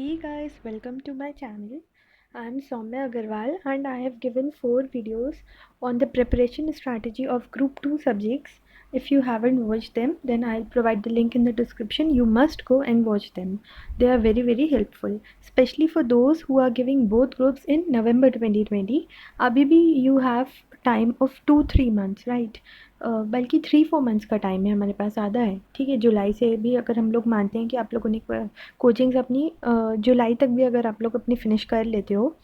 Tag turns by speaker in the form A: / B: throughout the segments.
A: Hey guys, welcome to my channel. I'm Soumya Agarwal and I have given 4 videos on the preparation strategy of Group 2 subjects. If you haven't watched them, then I'll provide the link in the description. You must go and watch them. They are very helpful, especially for those who are giving both groups in November 2020. अभी भी you have time of 2-3 months, right? बल्कि 3-4 months का time है हमारे पास, ज़्यादा है। ठीक है, जुलाई से भी अगर हम लोग मानते हैं कि आप लोगों ने कोचिंग्स अपनी जुलाई तक भी अगर आप लोग अपनी फिनिश कर लेते हो,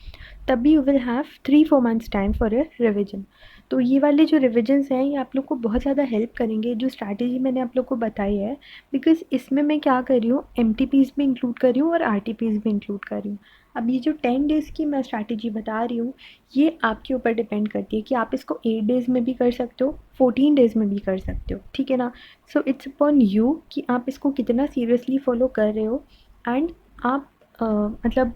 A: तब भी you will have 3-4 months time for a revision. तो ये वाले जो रिविजन्स हैं ये आप लोग को बहुत ज़्यादा हेल्प करेंगे, जो स्ट्रैटेजी मैंने आप लोग को बताई है। बिकॉज इसमें मैं क्या कर रही हूँ, MTPs भी इंक्लूड कर रही हूँ और RTPs भी इंक्लूड कर रही हूँ। अब ये जो 10 डेज़ की मैं स्ट्रैटेजी बता रही हूँ, ये आपके ऊपर डिपेंड करती है कि आप इसको 8 डेज़ में भी कर सकते हो, 14 डेज़ में भी कर सकते हो, ठीक है ना। सो इट्स अपॉन यू कि आप इसको कितना सीरियसली फॉलो कर रहे हो एंड आप मतलब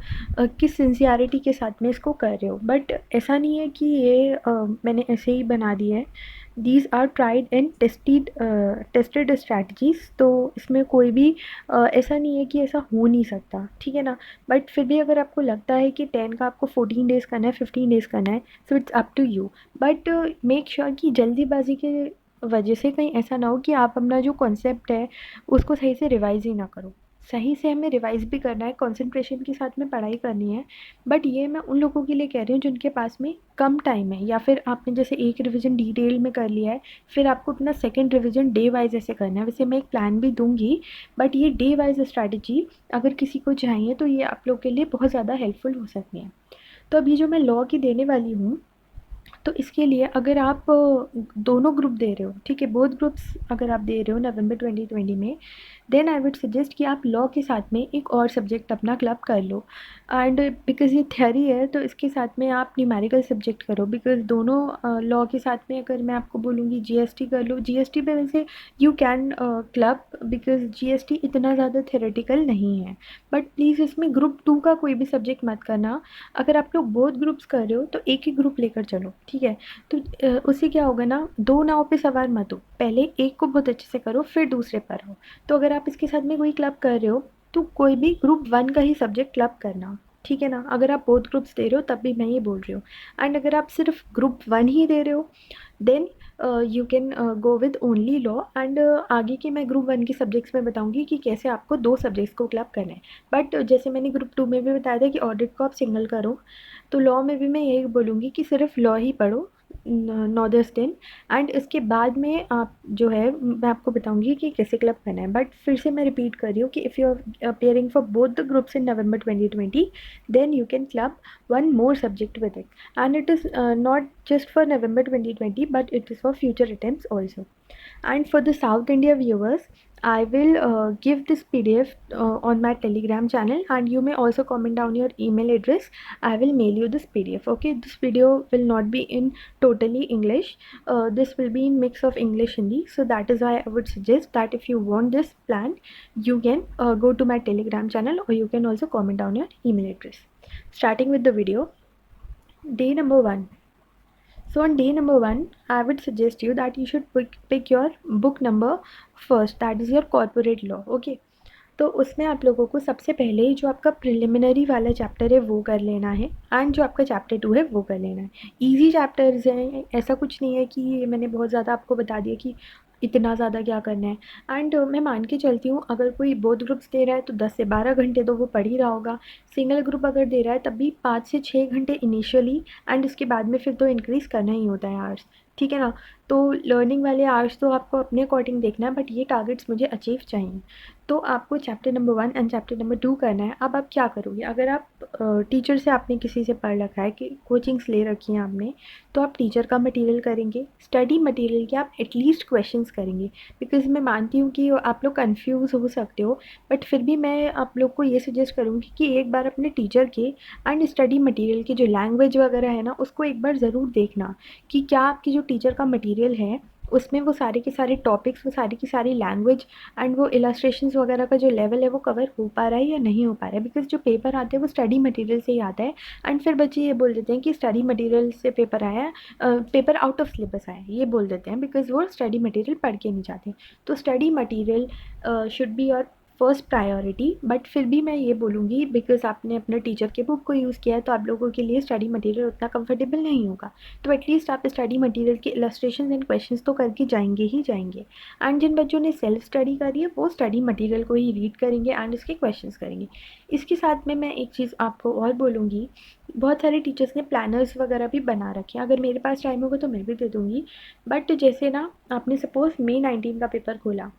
A: किस सिंसियरिटी के साथ में इसको कर रहे हो। बट ऐसा नहीं है कि ये मैंने ऐसे ही बना दी है। These are tried and tested strategies, तो इसमें कोई भी ऐसा नहीं है कि ऐसा हो नहीं सकता, ठीक है ना। बट फिर भी अगर आपको लगता है कि 10 का आपको 14 डेज़ करना है, 15 डेज़ करना है, so it's up to you. But make sure कि जल्दीबाजी के वजह से कहीं ऐसा ना हो कि आप अपना जो कॉन्सेप्ट है उसको सही से रिवाइज़ ही ना करो। सही से हमें रिवाइज़ भी करना है, कंसंट्रेशन के साथ में पढ़ाई करनी है। बट ये मैं उन लोगों के लिए कह रही हूँ जिनके पास में कम टाइम है, या फिर आपने जैसे एक रिवीजन डिटेल में कर लिया है, फिर आपको अपना सेकंड रिवीजन डे वाइज ऐसे करना है। वैसे मैं एक प्लान भी दूंगी, बट ये डे वाइज स्ट्रैटेजी अगर किसी को चाहिए तो ये आप लोग के लिए बहुत ज़्यादा हेल्पफुल हो सकती है। तो अभी जो मैं लॉ की देने वाली हूँ, तो इसके लिए अगर आप दोनों ग्रुप दे रहे हो, ठीक है, बोथ ग्रुप्स अगर आप दे रहे हो नवंबर 2020 में, देन आई वुड सजेस्ट कि आप लॉ के साथ में एक और सब्जेक्ट अपना क्लब कर लो। एंड बिकॉज़ ये थ्योरी है तो इसके साथ में आप न्यूमेरिकल सब्जेक्ट करो। बिकॉज़ दोनों लॉ के साथ में अगर मैं आपको बोलूँगी GST कर लो, GST पे वैसे you can club, because GST इतना ज़्यादा थ्योरेटिकल नहीं है। बट प्लीज़ इसमें ग्रुप 2 का कोई भी सब्जेक्ट मत करना। अगर आप लोग बोथ ग्रुप्स कर रहे हो तो एक ही ग्रुप लेकर चलो, ठीक है। तो उससे क्या होगा ना, दो नाव पे सवार मत हो, पहले एक को बहुत अच्छे से करो फिर दूसरे पर हो। तो अगर आप इसके साथ में कोई क्लब कर रहे हो तो कोई भी ग्रुप 1 का ही सब्जेक्ट क्लब करना, ठीक है ना। अगर आप बोथ ग्रुप्स दे रहे हो तब भी मैं ये बोल रही हूँ। एंड अगर आप सिर्फ ग्रुप 1 ही दे रहे हो, then you can go with only law. And आगे के मैं ग्रुप 1 के सब्जेक्ट्स में बताऊंगी कि कैसे आपको दो सब्जेक्ट्स को क्लब करना है। बट जैसे मैंने ग्रुप 2 में भी बताया था कि ऑडिट को आप सिंगल करो, तो लॉ में भी मैं यही बोलूँगी कि सिर्फ लॉ ही पढ़ो 9-10 दिन। एंड इसके बाद में आप जो है मैं आपको बताऊंगी कि कैसे क्लब करना है। बट फिर से मैं रिपीट कर रही हूँ कि if you are appearing for both the groups in November 2020, then you can club one more subject with it, and it is not just for November 2020 but it is for future attempts also. And for the South India viewers, I will give this PDF on my Telegram channel, and you may also comment down your email address. I will mail you this PDF. Okay, this video will not be in totally English. This will be in mix of English Hindi. So that is why I would suggest that if you want this plan, you can go to my Telegram channel, or you can also comment down your email address. Starting with the video, day number 1. So on day number 1, I would suggest you that you should pick your book number first, that is your corporate law. Okay. तो उसमें आप लोगों को सबसे पहले जो आपका preliminary वाला चैप्टर है वो कर लेना है, एंड जो आपका चैप्टर 2 है वो कर लेना है। ईजी चैप्टर्स हैं, ऐसा कुछ नहीं है कि मैंने बहुत ज़्यादा आपको बता दिया कि इतना ज़्यादा क्या करना है। एंड मैं मान के चलती हूँ अगर कोई बोथ ग्रुप्स दे रहा है तो 10 से 12 घंटे तो वो पढ़ ही रहा होगा। सिंगल ग्रुप अगर दे रहा है तब भी 5 से 6 घंटे इनिशियली, एंड उसके बाद में फिर तो इंक्रीज़ करना ही होता है आवर्स, ठीक है ना। तो लर्निंग वाले आवर्स तो आपको अपने अकॉर्डिंग देखना है, बट ये टारगेट्स मुझे अचीव चाहिए। तो आपको chapter number 1 and chapter number 2 करना है। अब आप क्या करोगे, अगर आप टीचर से आपने किसी से पढ़ रखा है कि कोचिंग्स ले रखी हैं आपने, तो आप टीचर का मटेरियल करेंगे, स्टडी मटेरियल के आप एटलीस्ट क्वेश्चंस करेंगे। बिकॉज मैं मानती हूँ कि आप लोग कंफ्यूज हो सकते हो, बट फिर भी मैं आप लोग को ये सजेस्ट करूँगी कि एक बार अपने टीचर के एंड स्टडी मटेरियल की जो लैंग्वेज वगैरह है ना, उसको एक बार ज़रूर देखना कि क्या आपकी जो टीचर का मटेरियल है उसमें वो सारे के सारे टॉपिक्स, वो सारी की सारी लैंग्वेज एंड वो इलस्ट्रेशंस वगैरह का जो लेवल है वो कवर हो पा रहा है या नहीं हो पा रहा है। बिकॉज जो पेपर आते हैं वो स्टडी मटेरियल से ही आता है, एंड फिर बच्चे ये बोल देते हैं कि स्टडी मटेरियल से पेपर आया है, पेपर आउट ऑफ सिलेबस आया है, ये बोल देते हैं बिकॉज वो स्टडी मटेरियल पढ़ के नहीं जाते। तो study material should be your first priority, but फिर भी मैं ये बोलूँगी बिकॉज आपने अपने टीचर के बुक को यूज़ किया है तो आप लोगों के लिए स्टडी मटेरियल उतना कंफर्टेबल नहीं होगा, तो एटलीस्ट आप स्टडी मटेरियल के इलस्ट्रेशन एंड क्वेश्चंस तो करके जाएंगे ही जाएंगे। एंड जिन बच्चों ने सेल्फ स्टडी करी है वो स्टडी मटेरियल को ही रीड करेंगे एंड उसके क्वेश्चंस करेंगे। इसके साथ में मैं एक चीज़ आपको और बोलूँगी, बहुत सारे टीचर्स ने प्लानर्स वगैरह भी बना रखे हैं, अगर मेरे पास टाइम होगा तो मैं भी दे दूँगी। बट जैसे ना आपने सपोज़ May 19 का पेपर खोला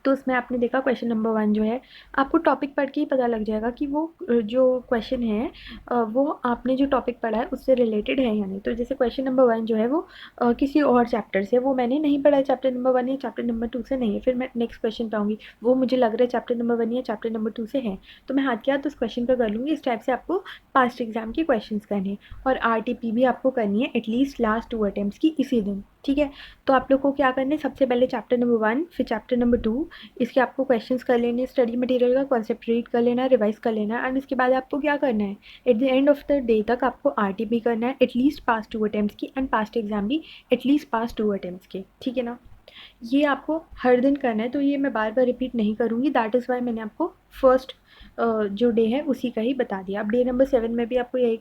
A: तो उसमें आपने देखा क्वेश्चन नंबर 1 जो है, आपको टॉपिक पढ़ के ही पता लग जाएगा कि वो जो क्वेश्चन है वो आपने जो टॉपिक पढ़ा है उससे रिलेटेड है या नहीं। तो जैसे क्वेश्चन नंबर 1 जो है वो किसी और चैप्टर से, वो मैंने नहीं पढ़ा है चैप्टर नंबर 1 या चैप्टर नंबर 2 से नहीं है, फिर मैं नेक्स्ट क्वेश्चन पे आऊँगी, वो मुझे लग रहा है चैप्टर नंबर 1 या चैप्टर नंबर 2 से है, तो मैं हाथ के हाथ उस क्वेश्चन पर कर लूँगी। इस टाइप से आपको पास्ट एग्जाम के क्वेश्चन करने हैं, और RTP भी आपको करनी है एटलीस्ट लास्ट 2 अटैम्प्ट की इसी दिन, ठीक है। तो आप लोग को क्या करना है, सबसे पहले चैप्टर नंबर 1 फिर चैप्टर नंबर 2, इसके आपको क्वेश्चंस कर लेने, स्टडी मटेरियल का कॉन्सेप्ट रीड कर लेना, रिवाइज कर लेना, एंड इसके बाद आपको क्या करना है, at the end of the day तक आपको RTP करना है एटलीस्ट पास 2 अटैम्प्ट की, एंड पास्ट एग्जाम भी एटलीस्ट पास 2 अटैम्प्ट के, ठीक है ना। ये आपको हर दिन करना है, तो ये मैं बार बार रिपीट नहीं करूँगी, दैट इज़ वाई मैंने आपको फर्स्ट जो डे है उसी का ही बता दिया। अब डे नंबर 7 में भी आपको यही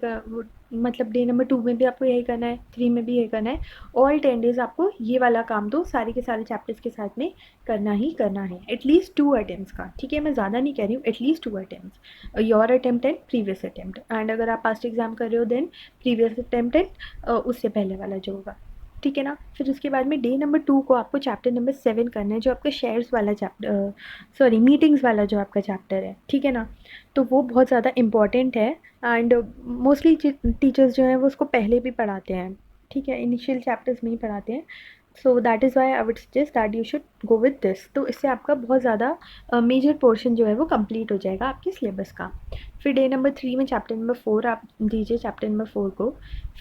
A: मतलब डे नंबर 2 में भी आपको यही करना है, 3 में भी यही करना है, ऑल 10 डेज आपको ये वाला काम तो सारे के सारे चैप्टर्स के साथ में करना ही करना है, एटलीस्ट 2 अटैम्प्ट्स का, ठीक है। मैं ज़्यादा नहीं कह रही हूँ, at least 2 attempts, your attempt and previous attempt, and अगर आप पास्ट एग्जाम कर रहे हो देन प्रीवियस अटैम्प्ट एंड उससे पहले वाला जो होगा, ठीक है ना। फिर उसके बाद में डे नंबर 2 को आपको चैप्टर नंबर 7 करना है, जो आपका शेयर्स वाला चैप्टर, सॉरी मीटिंग्स वाला जो आपका चैप्टर है, ठीक है ना। तो वो बहुत ज़्यादा इम्पॉर्टेंट है, एंड मोस्टली टीचर्स जो हैं वो उसको पहले भी पढ़ाते हैं, ठीक है, इनिशियल चैप्टर्स में ही पढ़ाते हैं। So that is why I would suggest that you should go with this, तो इससे आपका बहुत ज़्यादा मेजर पोर्शन जो है वो कंप्लीट हो जाएगा आपके सिलेबस का। फिर डे नंबर 3 में चैप्टर नंबर 4 आप दीजिए, चैप्टर नंबर 4 को।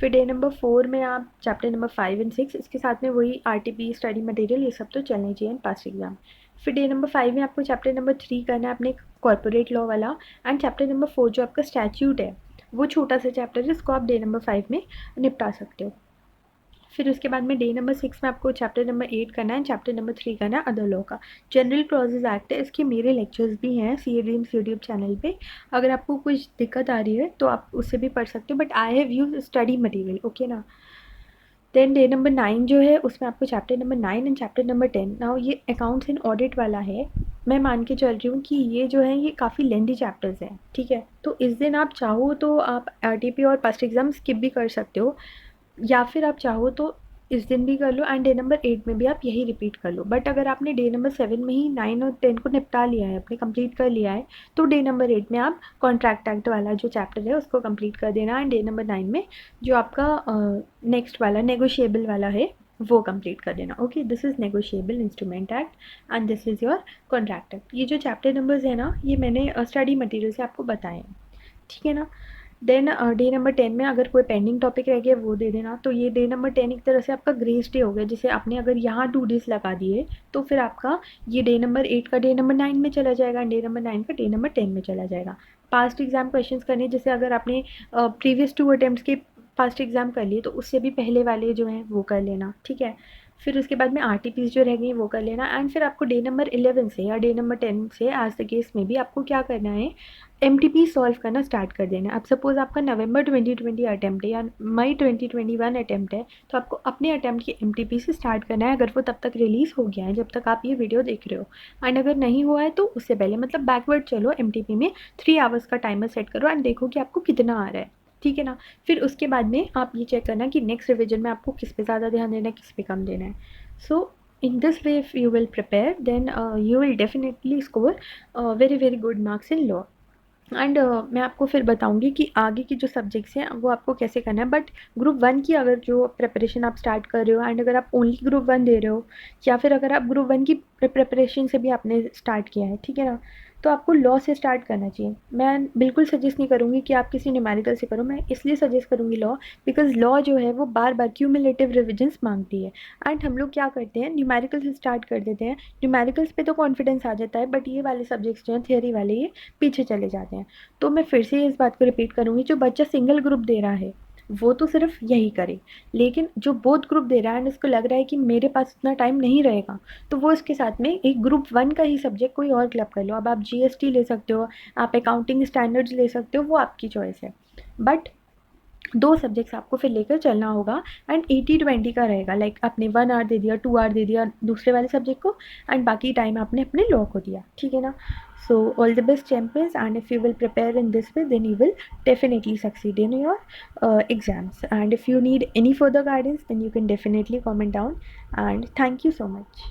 A: फिर डे नंबर 4 में आप चैप्टर नंबर 5 एंड 6, इसके साथ में वही RTP स्टडी मटेरियल ये सब तो चलना चाहिए एंड पास एग्जाम। फिर डे नंबर 5 में आपको चैप्टर नंबर 3 करना है अपने कॉर्पोरेट लॉ वाला, एंड चैप्टर नंबर 4 जो आपका स्टैट्यूट है वो छोटा सा चैप्टर है, जिसको आप डे नंबर 5 में निपटा सकते हो। फिर उसके बाद में डे नंबर 6 में आपको चैप्टर नंबर 8 करना है, चैप्टर नंबर 3 करना है अदर लॉ का। जनरल क्लॉजेज एक्ट है, इसके मेरे लेक्चर्स भी हैं CA ड्रीम्स यूट्यूब चैनल पे, अगर आपको कुछ दिक्कत आ रही है तो आप उससे भी पढ़ सकते हो, but I have use study material, okay ना। देन डे नंबर 9 जो है उसमें आपको chapter number 9 and chapter number 10, now ये अकाउंट्स एंड ऑडिट वाला है। मैं मान के चल रही हूँ कि ये जो है ये काफ़ी लेंदी चैप्टर्स हैं, ठीक है। तो इस दिन आप चाहो तो आप RTP और फर्स्ट एग्ज़ाम स्किप भी कर सकते हो, या फिर आप चाहो तो इस दिन भी कर लो एंड डे नंबर 8 में भी आप यही रिपीट कर लो। बट अगर आपने डे नंबर 7 में ही 9 और 10 को निपटा लिया है, आपने कंप्लीट कर लिया है, तो डे नंबर 8 में आप कॉन्ट्रैक्ट एक्ट वाला जो चैप्टर है उसको कंप्लीट कर देना, एंड डे नंबर 9 में जो आपका नेक्स्ट वाला नेगोशिएबल वाला है वो कंप्लीट कर देना। Okay, this is negotiable instrument act and this is your contract act. ये जो चैप्टर नंबर्स है ना, ये मैंने स्टडी मटेरियल से आपको बताए हैं, ठीक है ना। देन डे नंबर 10 में अगर कोई पेंडिंग टॉपिक रह गया वो दे देना। तो ये डे नंबर 10 एक तरह से आपका ग्रेस डे हो गया, जैसे आपने अगर यहाँ 2 डेज लगा दिए तो फिर आपका ये डे नंबर 8 का डे नंबर 9 में चला जाएगा, डे नंबर 9 का डे नंबर 10 में चला जाएगा। पास्ट एग्जाम क्वेश्चंस करने, जैसे अगर आपने प्रीवियस 2 अटैम्प्ट्स के पास्ट एग्जाम कर लिए तो उससे भी पहले वाले जो हैं वो कर लेना, ठीक है। फिर उसके बाद में RTPs जो रह गई वो कर लेना, एंड फिर आपको डे नंबर 11 से या डे नंबर 10 से एज द केस में भी आपको क्या करना है, MTP सॉल्व करना स्टार्ट कर देना है। अब सपोज़ आपका नवंबर 2020 अटैम्प्ट है या मई 2021 अटैम्प्ट है, तो आपको अपने अटैम्प्ट की MTP से स्टार्ट करना है, अगर वो तब तक रिलीज़ हो गया है जब तक आप ये वीडियो देख रहे हो। एंड अगर नहीं हुआ है तो उससे पहले मतलब बैकवर्ड चलो, MTP में 3 आवर्स का टाइमर सेट करो एंड देखो कि आपको कितना आ रहा है, ठीक है ना। फिर उसके बाद में आप ये चेक करना कि नेक्स्ट रिविजन में आपको किस पे ज़्यादा ध्यान देना है, किस पे कम देना है। सो in this way if you will prepare then you will definitely score very very good marks in law। And मैं आपको फिर बताऊंगी कि आगे की जो सब्जेक्ट्स हैं वो आपको कैसे करना है। बट ग्रुप 1 की अगर जो प्रिपरेशन आप स्टार्ट कर रहे हो एंड अगर आप ओनली ग्रुप 1 दे रहे हो, या फिर अगर आप ग्रुप 1 की प्रिपरेशन से भी आपने स्टार्ट किया है, ठीक है ना, तो आपको लॉ से स्टार्ट करना चाहिए। मैं बिल्कुल सजेस्ट नहीं करूँगी कि आप किसी न्यूमेरिकल से करो, मैं इसलिए सजेस्ट करूँगी लॉ बिकॉज लॉ जो है वो बार बार क्यूमुलेटिव रिविजन्स मांगती है। एंड हम लोग क्या करते हैं, न्यूमेरिकल से स्टार्ट कर देते हैं, न्यूमेरिकल्स पे तो कॉन्फिडेंस आ जाता है, बट ये वाले सब्जेक्ट्स जो हैं थियरी वाले ये पीछे चले जाते हैं। तो मैं फिर से इस बात को रिपीट करूँगी, जो बच्चा सिंगल ग्रुप दे रहा है वो तो सिर्फ यही करे। लेकिन जो बोथ ग्रुप दे रहा है एंड उसको लग रहा है कि मेरे पास इतना टाइम नहीं रहेगा, तो वो इसके साथ में एक ग्रुप 1 का ही सब्जेक्ट कोई और क्लब कर लो। अब आप जीएसटी ले सकते हो, आप अकाउंटिंग स्टैंडर्ड्स ले सकते हो, वो आपकी चॉइस है। बट 2 सब्जेक्ट्स आपको फिर लेकर चलना होगा एंड 80-20 का रहेगा। लाइक आपने 1 आवर दे दिया, 2 आवर दे दिया दूसरे वाले सब्जेक्ट को एंड बाकी टाइम आपने अपने लॉ को दिया, ठीक है ना? So all the best champions, and if you will prepare in this way then you will definitely succeed in your exams. And if you need any further guidance then you can definitely comment down, and thank you so much.